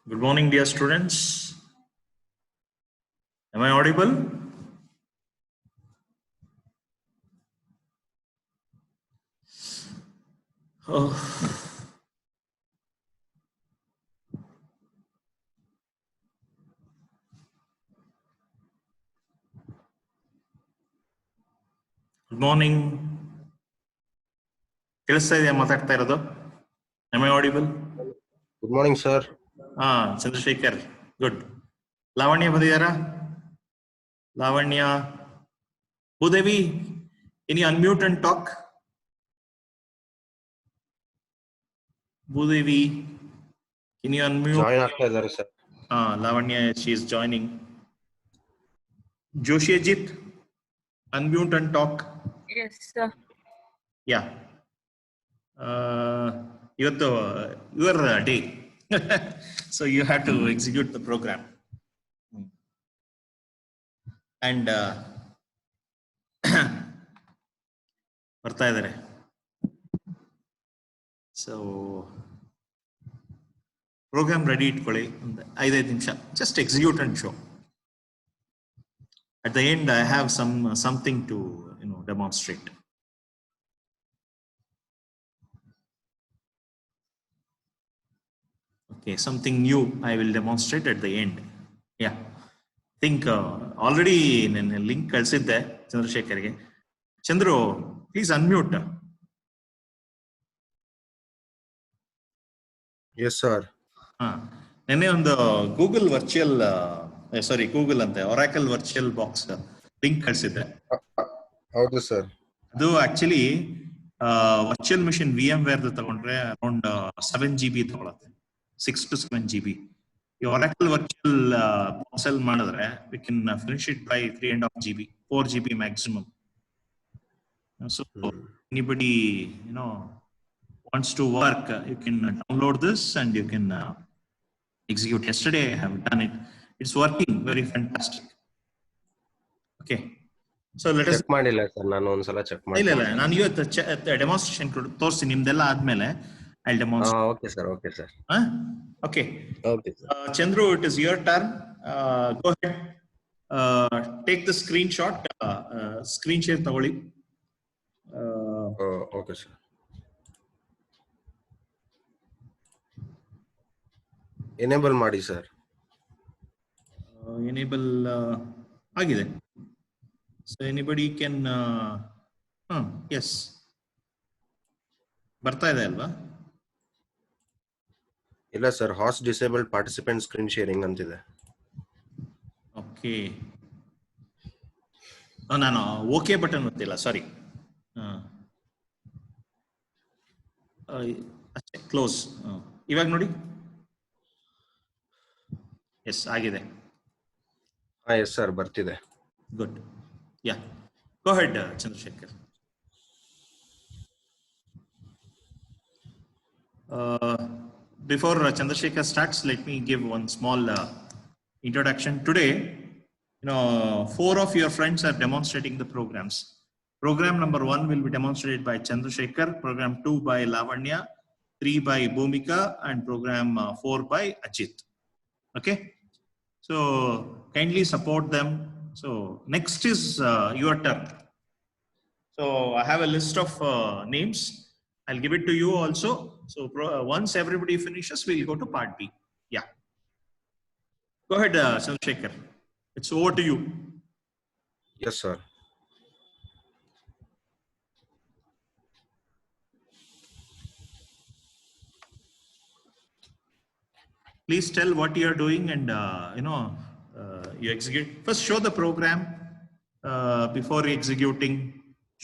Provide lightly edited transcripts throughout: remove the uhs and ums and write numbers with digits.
Good morning, dear students. Am I audible? Oh. Good morning. ಕೇಳಿಸ್ತಾ ಇದೆಯಾ ಮಾತಾಡ್ತಾ ಇರೋದು? Am I audible? Good morning, sir. Chandrashekhar. Good. Lavanya ಬಂದಿದ್ದಾರಾ? Lavanya. Bhudevi, can you unmute and talk? Bhudevi, can you unmute? Join ಆಗ್ತಾ ಇದ್ದಾರೆ sir. Lavanya, she is joining. Joshi Ajit, unmute and talk. Yes, sir. Yeah. ಇವತ್ತು your day. So you have to execute the program. And ಬರ್ತಾ ಇದ್ದಾರೆ. So program ready ಇಟ್ಕೊಳ್ಳಿ. 5 ನಿಮಿಷ. Just execute and show. At the end, I have something to demonstrate. Okay, something new I will demonstrate at the end. Yeah, I think already in a link ಕಳಿಸಿದ್ದೆ ಚಂದ್ರಶೇಖರ್ಗೆ. Chandru, please unmute. Yes, sir. ನೆನ್ನೆ ಒಂದು Google virtual Google ಅಂತೆ Oracle virtual box link ಕಳಿಸಿದ್ದೆ. ಹೌದು sir. ಅದು actually virtual machine VMware ತಗೊಂಡ್ರೆ around 7 GB ತಗೊಳತ್ತೆ, 6 to 7 GB. ಈ Oracle virtual box ಅಲ್ಲಿ ಮಾಡಿದ್ರೆ we can finish it by 3.5 GB, 4 GB maximum. So anybody wants to work, you can download this and you can execute. Yesterday I have done it. It's working very fantastic. Okay, so let us check ಮಾಡಿಲ್ಲ sir, ನಾನು ಒಂದ್ಸಲ check ಮಾಡಿ. ಇಲ್ಲ ನಾನು ಇವತ್ತು demonstration ತೋರಿಸ್ತೀನಿ. ನಿಮ್ದೆಲ್ಲ ಆದ್ಮೇಲೆ I'll demonstrate. Okay sir. Okay sir. Okay. Okay sir. Chandru, it is your turn. Go ahead. Take the screenshot. Screen share ತಗೊಳ್ಳಿ. Okay sir. ಎನೇಬಲ್ ಮಾಡಿ ಸರ್. ಎನೇಬಲ್ ಆಗಿದೆ. So anybody can yes, ಬರ್ತಾ ಇದೆ ಅಲ್ವಾ? ಇಲ್ಲ ಸರ್, host disabled participant screen sharing ಅಂತಿದೆ. ಓಕೆ, ನಾನು ಓಕೆ ಬಟನ್ ಒತ್ತಿಲ್ಲ, ಸಾರಿ. ಅಷ್ಟೇ, ಕ್ಲೋಸ್. ಇವಾಗ ನೋಡಿ. ಎಸ್ ಆಗಿದೆ. ಎಸ್ ಸರ್, ಬರ್ತಿದೆ. Good. Yeah, go ahead Chandrasekhar. Before Chandrasekhar starts, let me give one small introduction. Today, 4 of your friends are demonstrating the programs. Program number 1 will be demonstrated by Chandrasekhar, program 2 by Lavanya, 3 by Bhumika, and program 4 by Ajit. Okay, so kindly support them. So next is your turn. So I have a list of names. I'll give it to you also. So once everybody finishes, we'll go to part B. Yeah. Go ahead, Chandrasekhar. It's over to you. Yes, sir. Please tell what you are doing and you execute. First, show the program before executing.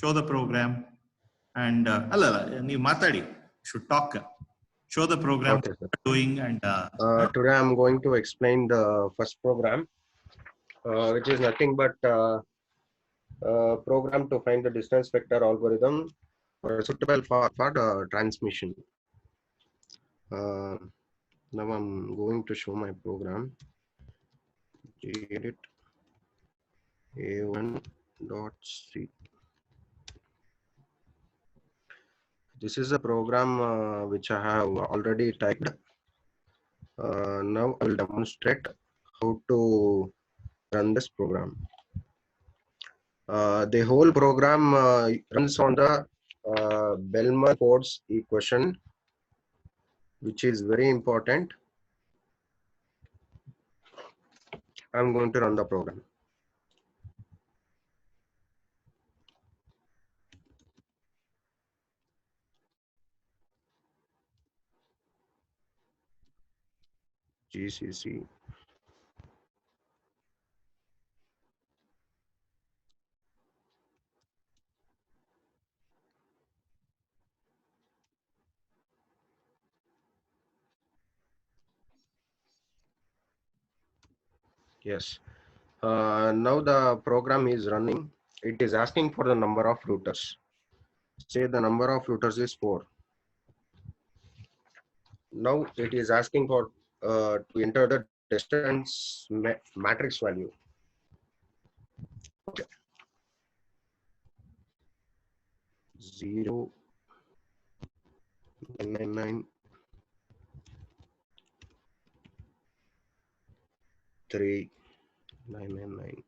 Show the program and you matadi should talk. Show the program. Okay, sir. Doing and today I'm going to explain the first program, which is nothing but program to find the distance vector algorithm suitable for transmission. Now I'm going to show my program. Edit a1.c. This is a program which I have already typed. Now I will demonstrate how to run this program. The whole program runs on the Bellman-Ford's equation, which is very important. I'm going to run the program. GCC. Yes. Now the program is running. It is asking for the number of routers. Say the number of routers is 4. Now it is asking for to enter the distance matrix value. Okay. 0, 999, 3, 999,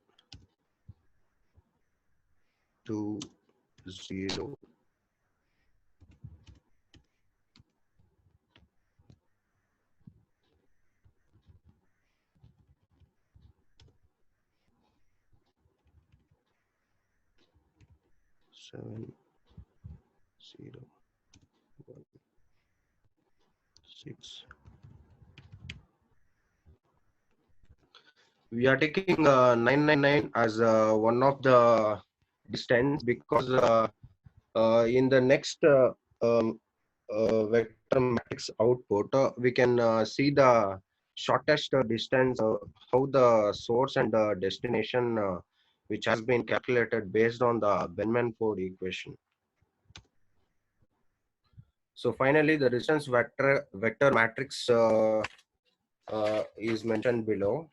2, 0. Seven, 0, 1, 6. We are taking 999 as one of the distance because in the next vector matrix output, we can see the shortest distance, how the source and the destination, which has been calculated based on the Bellman-Ford equation. So finally, the distance vector matrix is mentioned below.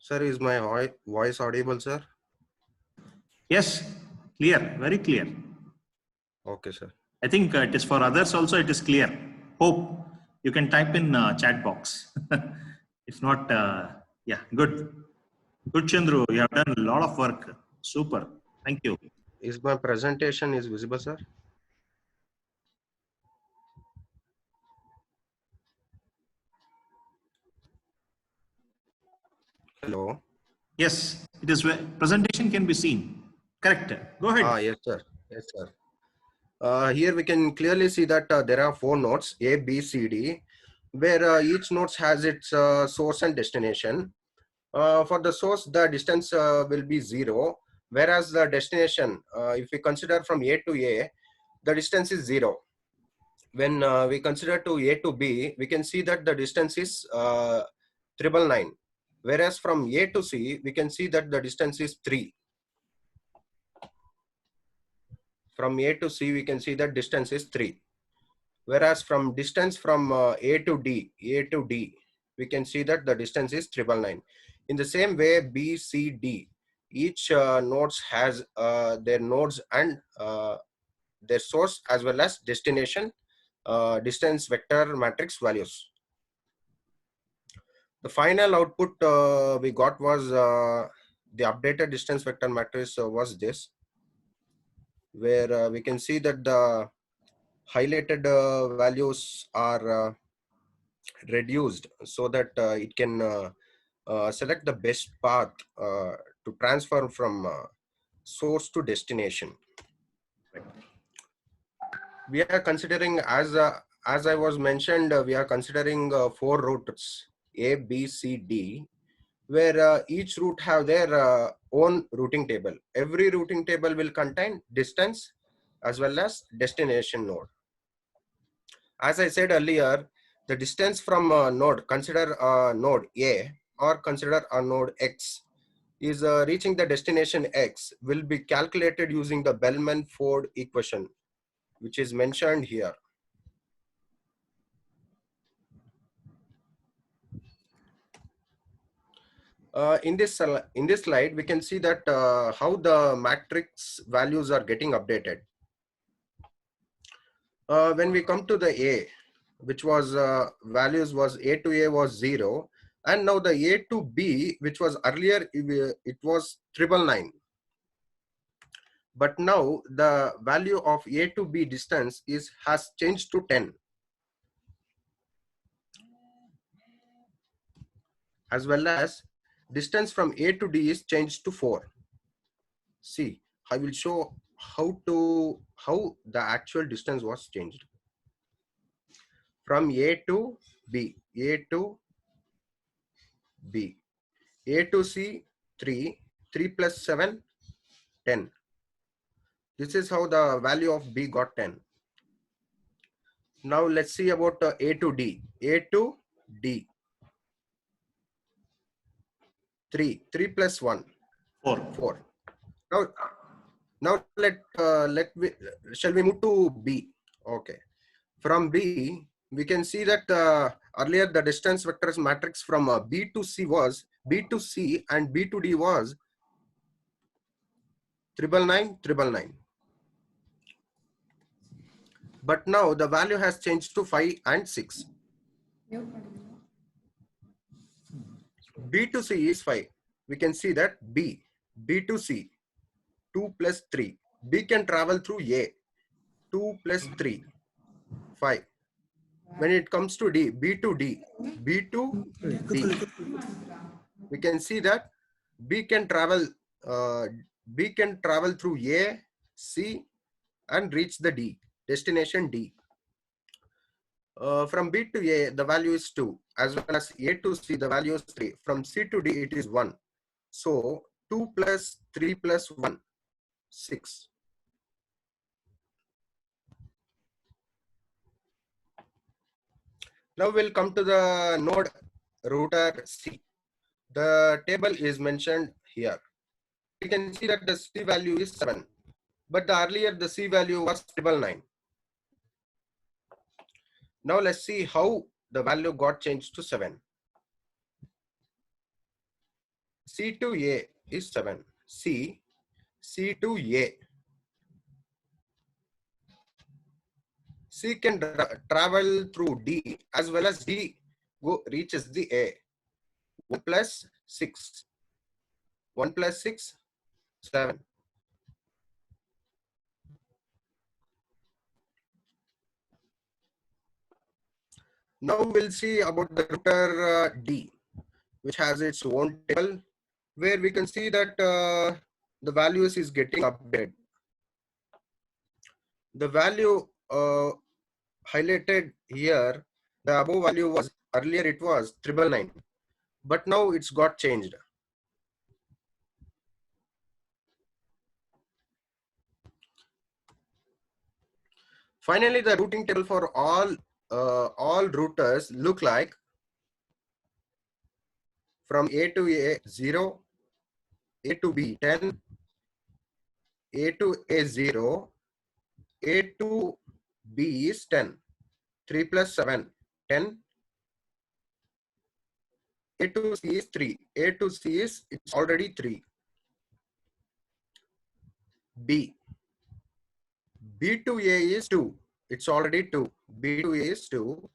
Sir, is my voice audible, sir? Yes, clear, very clear. Okay, sir. I think it is for others also, it is clear. Hope you can type in chat box. If not, yeah, good. Good, Chandru. You have done a lot of work. Super. Thank you. Is my presentation is visible, sir? Hello. Yes, it is. Presentation can be seen. Correct. Go ahead. Yes, sir. Yes, sir. Here we can clearly see that there are 4 nodes A, B, C, D, where each node has its source and destination. For the source, the distance will be 0, whereas the destination, if we consider from A to A, the distance is 0. When we consider to A to B, we can see that the distance is 999. Whereas from A to C, we can see that the distance is 3. From A to C, we can see that distance is 3. Whereas from distance from A to D, we can see that the distance is 999. In the same way, B, C, D, each nodes has their nodes and their source as well as destination distance vector matrix values. The final output we got was the updated distance vector matrix was this, where we can see that the highlighted values are reduced so that it can select the best path to transfer from source to destination. We are considering, as I was mentioned, we are considering 4 routes A, B, C, D, where each route have their own routing table. Every routing table will contain distance as well as destination node. As I said earlier, the distance from a node, consider a node A or consider a node X, is reaching the destination X will be calculated using the Bellman-Ford equation, which is mentioned here. In this slide, we can see that how the matrix values are getting updated. When we come to the A, which was values was A to A was 0, and now the A to B, which was earlier it was 999, but now the value of A to B distance has changed to 10, as well as distance from A to D is changed to 4. See, I will show how the actual distance was changed from A to B, A to B, A to C 3, 3 plus 7, 10. This is how the value of B got 10. Now let's see about A to D. A to D 3, 3 plus 1, 4. Now shall we move to B? Okay. From B, we can see that earlier the distance vectors matrix from B to C was B to C and B to D was 999, 999. But now the value has changed to 5 and 6. B to C is 5. We can see that B to C 2 plus 3. B can travel through A 2 plus 3, 5. When it comes to D, B to D, we can see that B can travel through A, C, and reach the D, destination D. From B to A, the value is 2, as well as A to C, the value is 3. From C to D, it is 1. So 2 plus 3 plus 1, 6. Now we'll come to the node router C. The table is mentioned here. We can see that the C value is 7, but earlier the C value was 999. Now let's see how the value got changed to 7. C to A is 7. C to A. C can travel through D, as well as D reaches the A. 1 plus 6. 1 plus 6, 7. Now we'll see about the router D, which has its own table, where we can see that the values is getting updated. The value highlighted here, the above value was earlier it was 999, but now it's got changed. Finally, the routing table for all routers look like from A to A 0, A to B 10, A to A 0, A to B is 10, 3 plus 7, 10, A to C is 3, A to C is it's already 3. B to A is 2, it's already 2. B to A is 2.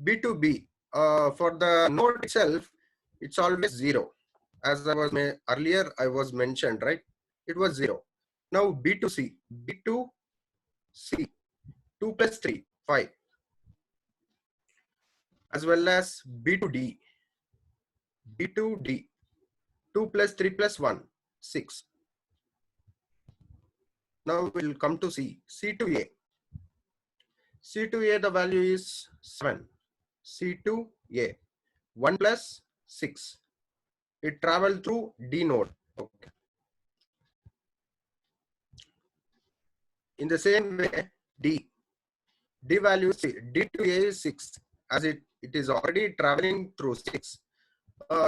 B to B, for the node itself, it's always 0. As I was earlier, I was mentioned, right? It was 0. Now B to C, 2 plus 3, 5. As well as B to D, 2 plus 3 plus 1, 6. Now we'll come to C to A. C to A, the value is 7. C to A, 1 plus 6. It traveled through D node. Okay. In the same way, D value is D to A is 6, as it is already traveling through 6.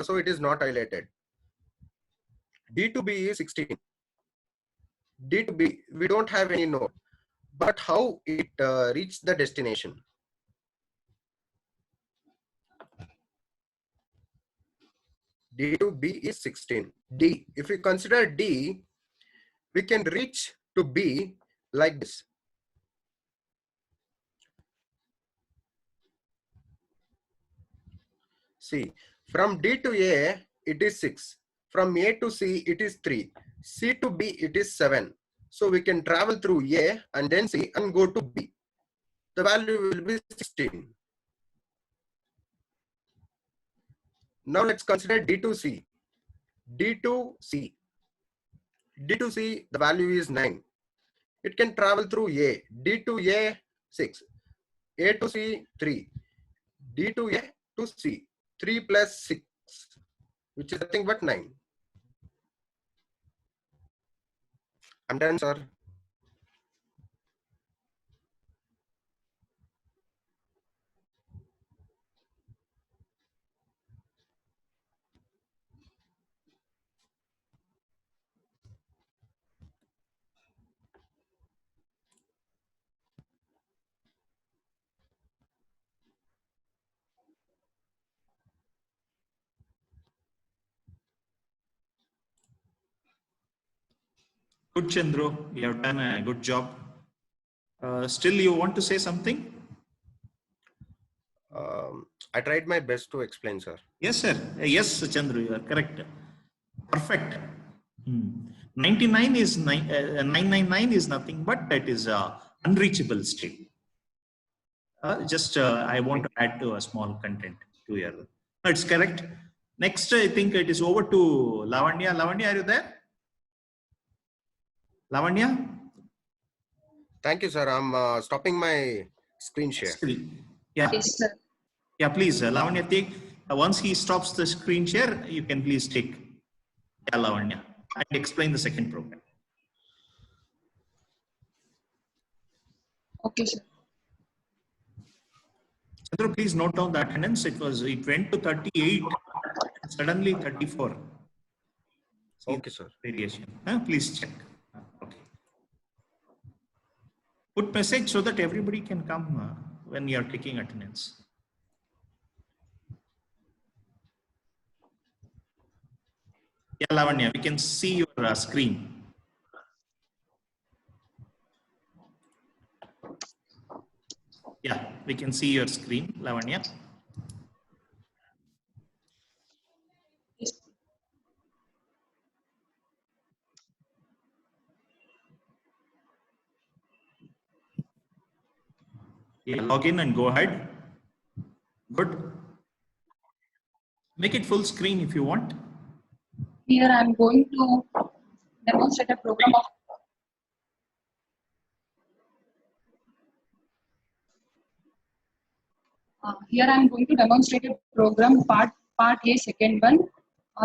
So it is not highlighted. D to B is 16. D to B, we don't have any node, but how it reached the destination? D to B is 16. D, if we consider D, we can reach to B like this. See, from D to A, it is 6. From A to C, it is 3. C to B, it is 7. So we can travel through A and then C and go to B. The value will be 16. Now let's consider D to C. D to C. D to C, the value is 9. It can travel through A. D to A, 6. A to C, 3. D to A to C, 3 plus 6, which is nothing but 9. I'm done, sir. Good, Chandru. You have done a good job. Still, you want to say something? I tried my best to explain, sir. Yes, sir. Yes, Chandru, you are correct. Perfect. 99 is 999 is nothing but that is unreachable state. I want to add to a small content to your. No, it's correct. Next, I think it is over to Lavanya. Lavanya, are you there? Lavanya? Thank you, sir. I'm stopping my screen share. Yeah. Yes, sir. Yeah, please, Lavanya, take. Once he stops the screen share, you can please take. Yeah, Lavanya, and explain the second program. Okay, sir. Chandru, please note down the attendance. It went to 38, suddenly 34. See Okay, sir. variation. Please check. Okay. Put message so that everybody can come when you are taking attendance. Yeah, Lavanya, we can see your screen. Yeah, we can see your screen, Lavanya. Yes. Yeah, log in and go ahead. Good. Make it full screen if you want. Here I am going to demonstrate a program of here I am going to demonstrate a program part A second one,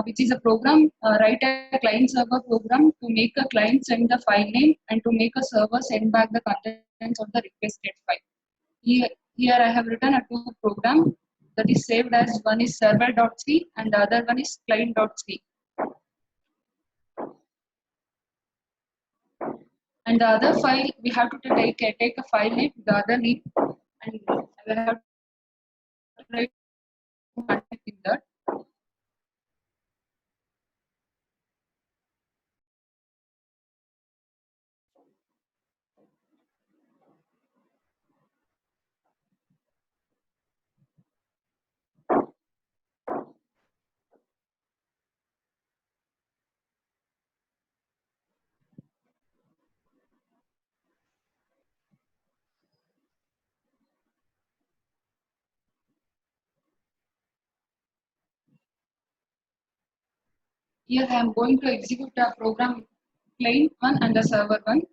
which is a program write a client server program to make a client send the file name and to make a server send back the contents of the requested file. Here I have written a two program that is saved as one is server.c and the other one is client.c. And the other file we have to take a file name, the other name, and we have to write content in that. Here I am going to execute a program client one and the server one.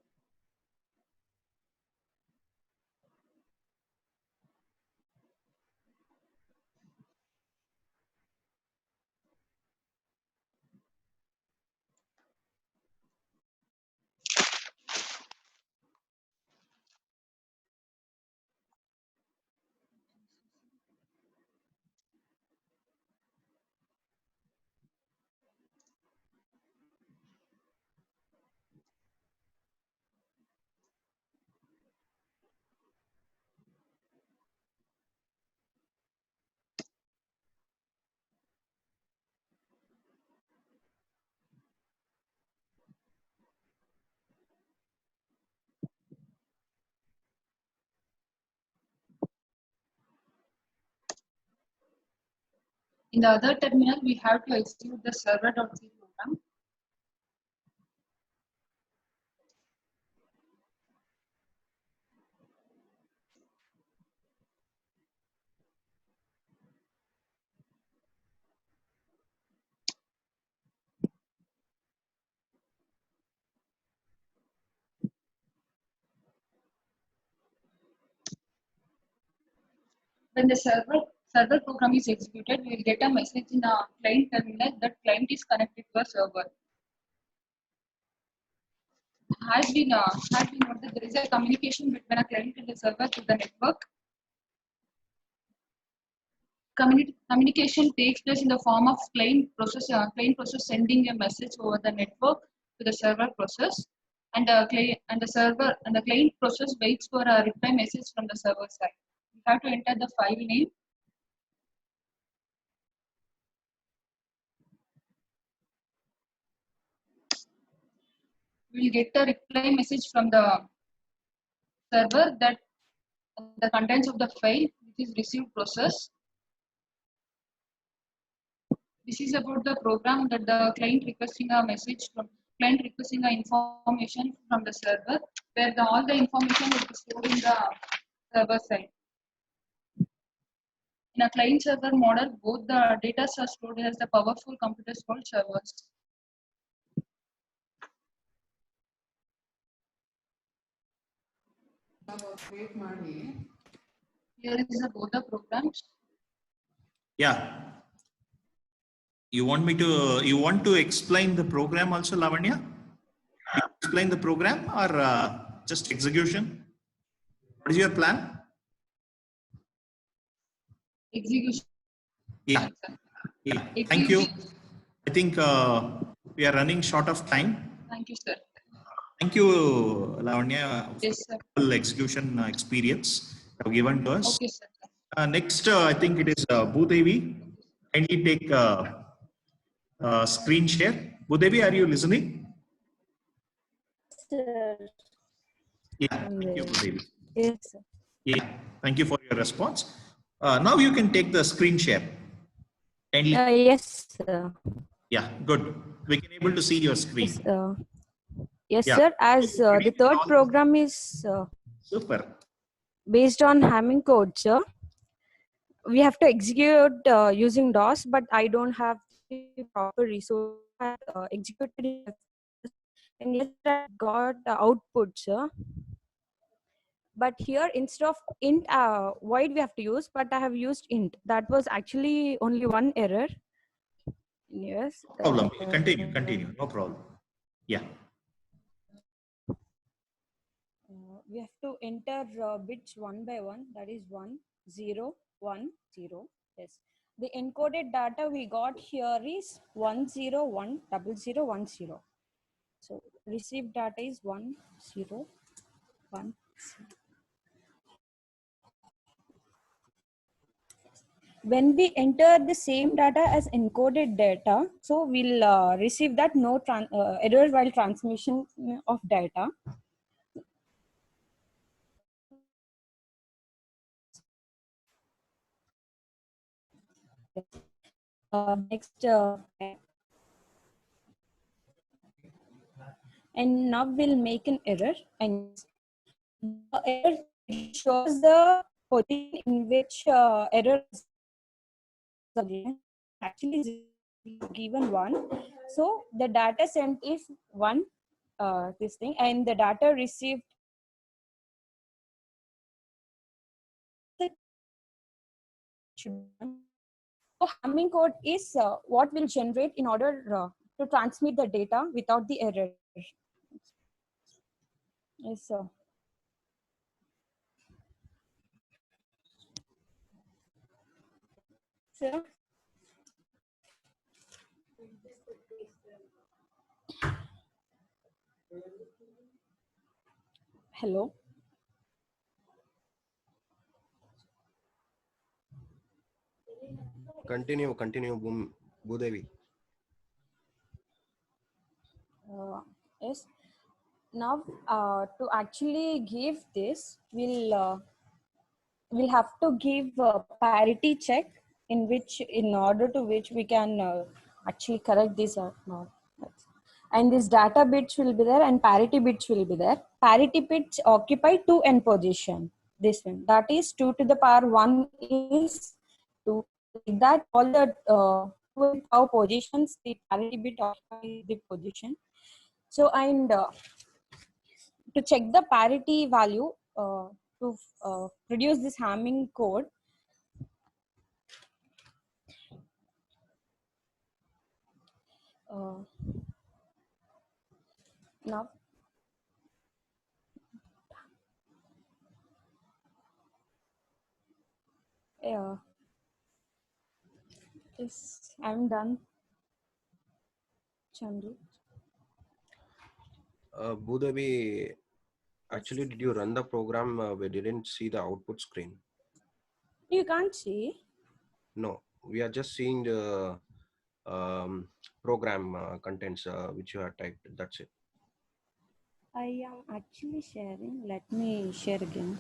In the other terminal, we have to execute the server.c program. When the server program is executed, we will get a message in a client terminal that client is connected to a server. Has been noted that there is a communication between a client and the server to the network. Communication takes place in the form of client process sending a message over the network to the server process, and the client process waits for a reply message from the server side. We have to enter the file name. We will get a reply message from the server that the contents of the file which is received process. This is about the program that the client requesting a message from client requesting a information from the server, where all the information will be stored in the server side. In a client server model, both the data are stored as the powerful computers called servers. Here is both the programs. Yeah. You want to explain the program also, Lavanya? You explain the program or just execution? What is your plan? Execution. Yeah. Yeah. Thank you. I think we are running short of time. Thank you, sir. Thank you, Lavanya, Yes, sir. for the execution experience you have given to us. Okay, sir. Next, I think it is Bhudevi. Kindly take screen share. Bhudevi, are you listening? Sir. Yeah, thank you, Bhudevi. Yes, sir. Yeah, thank you for your response. Now you can take the screen share. Kindly. Yes, sir. Yeah, good. We can able to see your screen. Yes, Yeah. sir. As the third program is Super. based on Hamming code, sir. We have to execute using DOS, but I don't have the proper resource. I executed it, and yes, I got the output, sir. But here, instead of int void, we have to use, but I have used int. That was actually only one error. Yes. No problem. Continue. No problem. Yeah. We have to enter bits one by one. That is 1 0 1 0. Yes. The encoded data we got here is 1 0 1 0 0 1 0. So received data is 1 0 1 0. When we enter the same data as encoded data, so we'll receive that no error while transmission of data. Next, and now we'll make an error, and the error shows the position in which error is actually given 1. So the data sent is 1, this thing, and the data received should. So Hamming code is what will generate in order to transmit the data without the error. Yes, sir. Sir? Hello? Continue, Bhudevi. Yes. Now, to actually give this, we'll have to give a parity check in which, in order to which we can actually correct this or not. And these data bits will be there and parity bits will be there. Parity bits occupy 2n position. This one, that is 2 to the power 1 is 2. Like that, all the 2 and power positions, the parity bit occupy the position. So, and to check the parity value, to produce this Hamming code, now yes, I'm done, Chandu. Bhudevi, actually, did you run the program? We didn't see the output screen. You can't see. No, we are just seeing the program contents which you have typed. That's it. I am actually sharing. Let me share again.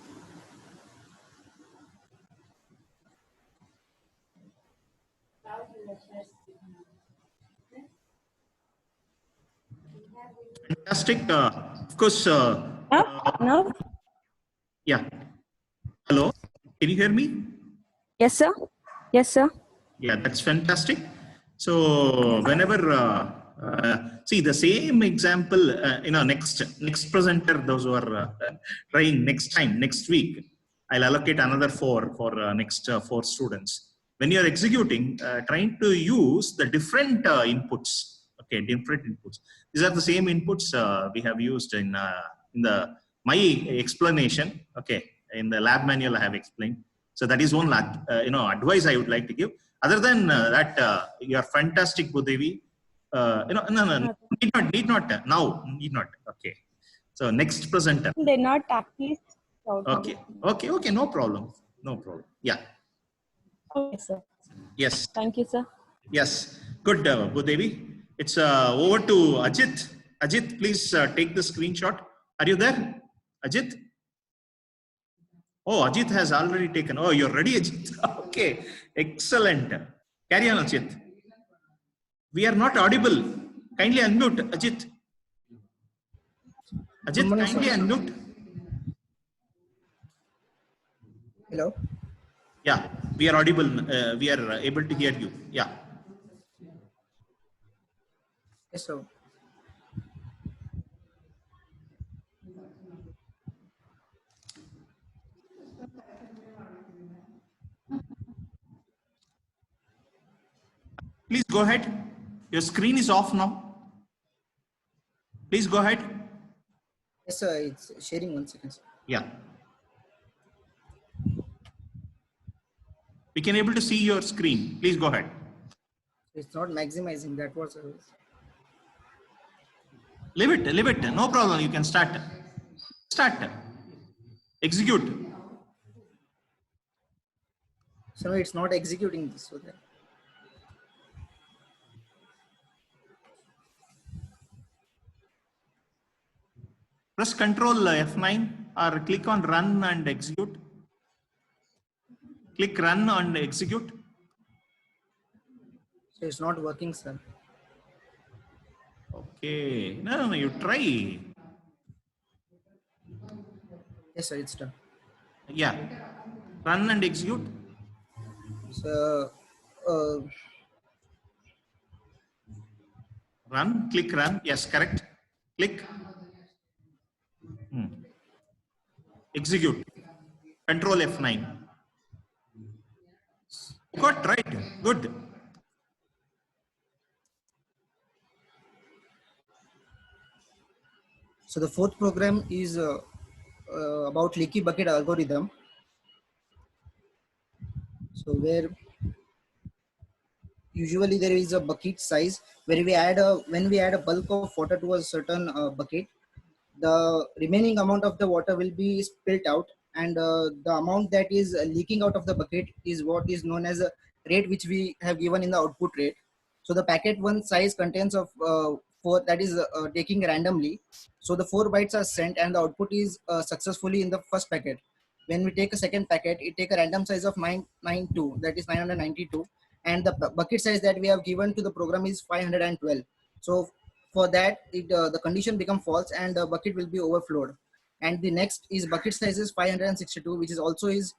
Fantastic. Of course. Now? Yeah. Hello. Can you hear me? Yes, sir. Yes, sir. Yeah, that's fantastic. So whenever see the same example, next presenter, those who are trying next week, I'll allocate another 4 for next 4 students. When you are executing, trying to use the different inputs. Okay, different inputs. These are the same inputs we have used in the my explanation. Okay, in the lab manual I have explained. So that is one advice I would like to give. Other than that, you are fantastic, Bhudevi. No, need not. Okay. So next presenter. They're not actually. Okay. No problem. Yeah. Okay, sir. Yes. Thank you, sir. Yes. Good, Bhudevi. It's over to Ajit. Ajit, please take the screenshot. Are you there, Ajit? Oh, Ajit has already taken. Oh, you're ready, Ajit. Okay, excellent. Carry on, Ajit. We are not audible. Kindly unmute, Ajit. Ajit, kindly unmute. Hello. Yeah, we are audible. We are able to hear you. Yeah. Yes, sir. Please go ahead. Your screen is off now. Please go ahead. Yes, sir. It's sharing 1 second, sir. Yeah. We can able to see your screen. Please go ahead. It's not maximizing. That was. Leave it. No problem. You can start. Execute. So no, it's not executing this. So that. Press Control F9 or click on Run and Execute. Click Run and Execute. So it's not working, sir. Okay. No. You try. Yes, sir. It's done. Yeah. Run and execute. So. Run. Click Run. Yes, correct. Click. Execute. Control F9. Got right. Good. So the 4th program is about leaky bucket algorithm. So where usually there is a bucket size where when we add a bulk of water to a certain bucket, the remaining amount of the water will be spilt out, and the amount that is leaking out of the bucket is what is known as a rate, which we have given in the output rate. So the packet 1 size contains of 4, that is taking randomly. So the 4 bytes are sent and the output is successfully in the first packet. when we take a second packet, it take a random size of 992, that is 992, and the bucket size that we have given to the program is 512. So for that, the condition become false and the bucket will be overflowed. And the next is bucket size is 562, which is also is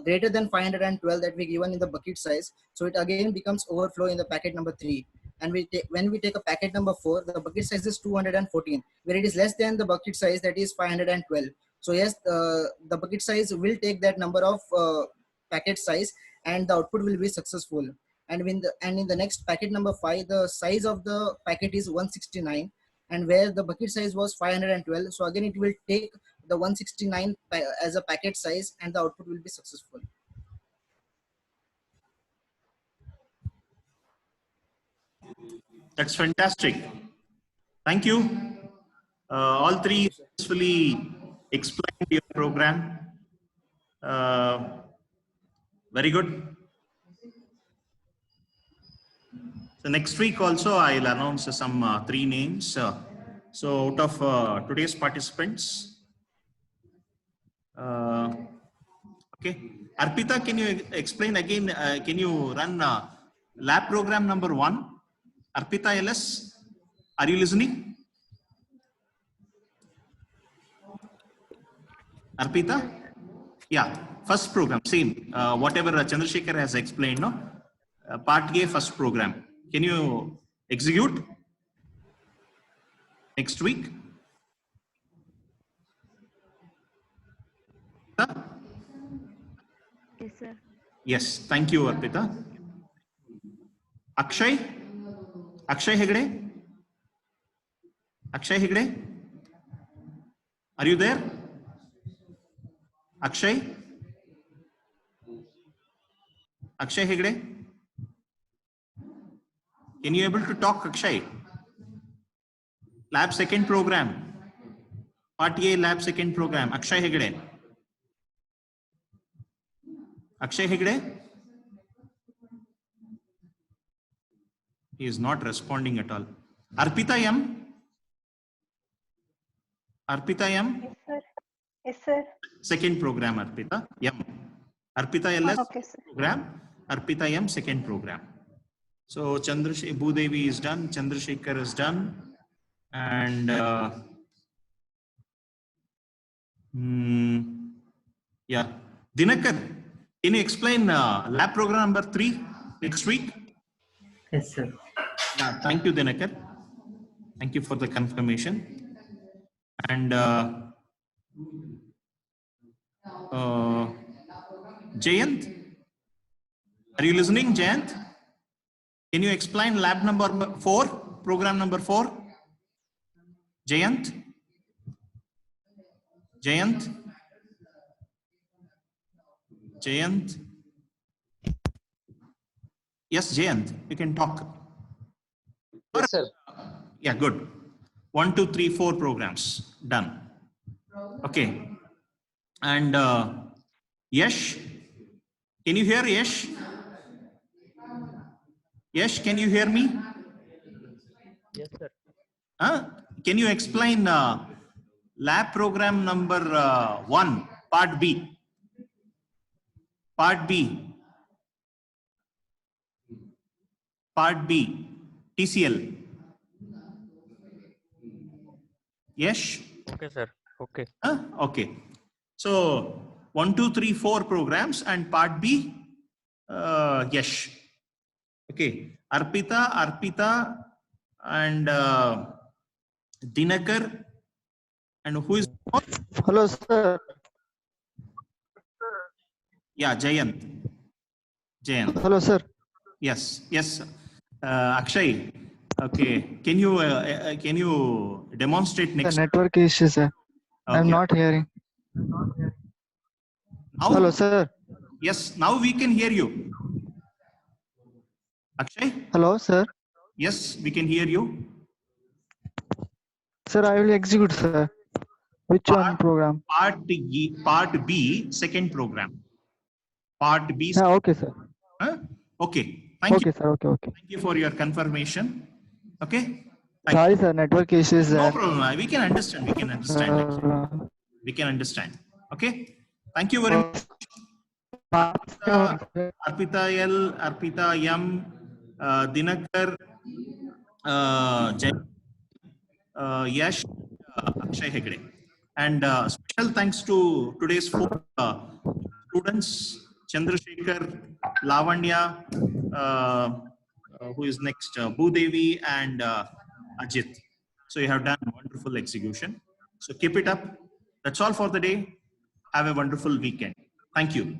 greater than 512 that we given in the bucket size. So it again becomes overflow in the packet number 3. And when we take a packet number 4, the bucket size is 214, where it is less than the bucket size, that is 512. So yes, the bucket size will take that number of packet size, and the output will be successful. And in the next packet number 5, the size of the packet is 169, and where the bucket size was 512. So again, it will take the 169 as a packet size, and the output will be successful. That's fantastic. Thank you. All three successfully explained your program. Very good. So next week also I'll announce some 3 names. So out of today's participants, okay. Arpita, can you explain again? Can you run lab program number 1? Arpita LS, are you listening? Arpita? Yeah, first program, same. Whatever Chandrasekhar has explained, no? Part A, first program. Can you execute next week? Yes, sir. Yes, thank you, Arpita. Akshay? Akshay Hegde? Akshay Hegde? Are you there? Akshay? Akshay Hegde? Can you able to talk, Akshay? Lab second program. Part A, lab second program. Akshay Hegde. Akshay Hegde? He is not responding at all. Arpita M? Arpita M? Yes, sir. Yes, sir. Second program, Arpita M. Arpita LS Okay, sir. program. Arpita M second program. So Chandrasekhar, Bhudevi is done. Chandrasekhar is done. And yeah, Dinakar, can you explain lab program number 3 next week? Yes, sir. Yeah, thank you, Dinakar. Thank you for the confirmation. And Jayant, are you listening, Jayant? Can you explain lab number 4, program number 4? Jayant? Jayant? Jayant? Yes, Jayant, you can talk. Yes, sir. Yeah, good. 1, 2, 3, 4 programs done. Okay. And Yash, can you hear Yash? Yash, can you hear me? Yes, sir. Can you explain lab program number 1, part B? Part B. Part B, TCL. Yes? Okay, sir. Okay. Okay. So 1, 2, 3, 4 programs and part B, yes. Okay. Arpita and Dinakar, and who is? Hello, sir. Yeah, Jayant. Hello, sir. Yes, yes. Akshay. Okay. Can you demonstrate The next? network issue, sir. I'm Okay. not hearing. Now, Hello, sir. yes, now we can hear you. Akshay? Hello, sir. Yes, we can hear you. Sir, I will execute, sir. Which one program? Part B, second program. Part B. Yeah, okay, sir. Okay. Thank Okay, you. sir. Okay, okay. Thank you for your confirmation. Okay. Thank Sorry, sir. Network issues. you. No problem. We can understand. We can understand. Uh, We can understand. Okay. Thank you very much. Uh, Arpita L, Arpita M, Dinakar, Jay, Yash, Akshay Hegde. And special thanks to today's four students, Chandrasekhar, Lavanya, who is next, Bhudevi and Ajit. So you have done wonderful execution. So keep it up. That's all for the day. Have a wonderful weekend. Thank you.